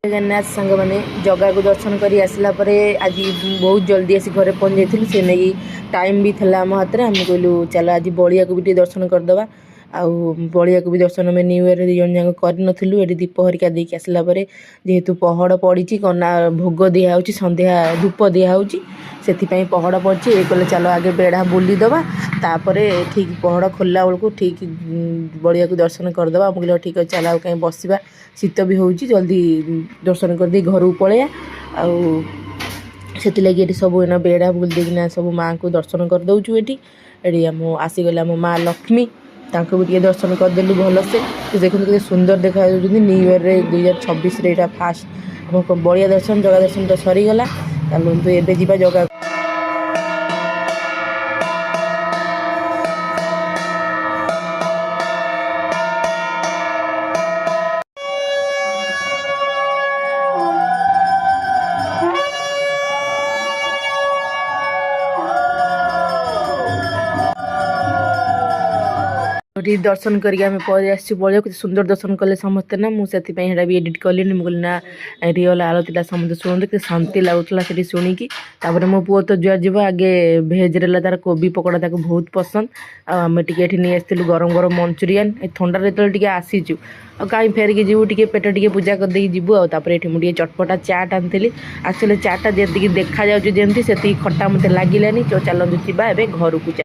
जगन्नाथ सांग मैंने जगह को दर्शन कर आसला आज बहुत जल्दी आसी घरे पहुँच जाइलु से नहीं टाइम भी था आम हाथ में आम कहलु चल आज बलिया को भी दर्शन करदे आउ बलिया को भी दर्शन में न्यू ईयर दिन जाक करूँ ये दीप हरिका देख आसला जेहेतु पहड़ पड़ी कना भोग दिया संध्या धूप दिया से पहड़ पड़ी ये कहले चलो आगे बेढ़ा बुलीदे तापर ठीक पहड़ खोलला बेलू ठीक बलिया को दर्शन करदे कहले ठीक अच्छे चल कहीं बसवा शीत भी हो जल्दी दर्शन कर दी घर को पलैया से लगे सब एना बेढ़ा बुल देना सब माँ को दर्शन कर दौचु ये आम आसीगले आम माँ लक्ष्मी तांको भी टे दर्शन करदेलु भलसे देखते कितने सुंदर देखा न्यू ईयर 2026 यहाँ फास्ट आम बलिया दर्शन जगह दर्शन तो सरीगला चलते एवं जीवा जगह दर्शन करके आम पलि आस बलिया के सुंदर दर्शन कले समस्ते ना मुझे भी एडिट कली मुझे ना रियल आरती समझे शुणु के शांति लगुला से शुणिकी मो पुओ तो जुआ जीव आगे भेज रहा तार कोबी पकड़ा ताको बहुत पसंद आम टे नहीं आसलु गरम गरम मंचुरियन थंडार जो आसीचु कहीं फेरिकी जीवु टे पेट टे पूजा करदे जीवु आपर मुझे चटपटा चाट आनी एक्चुअली चाटा जी देखा जमी से खटा मत लगे चलते जी घर को।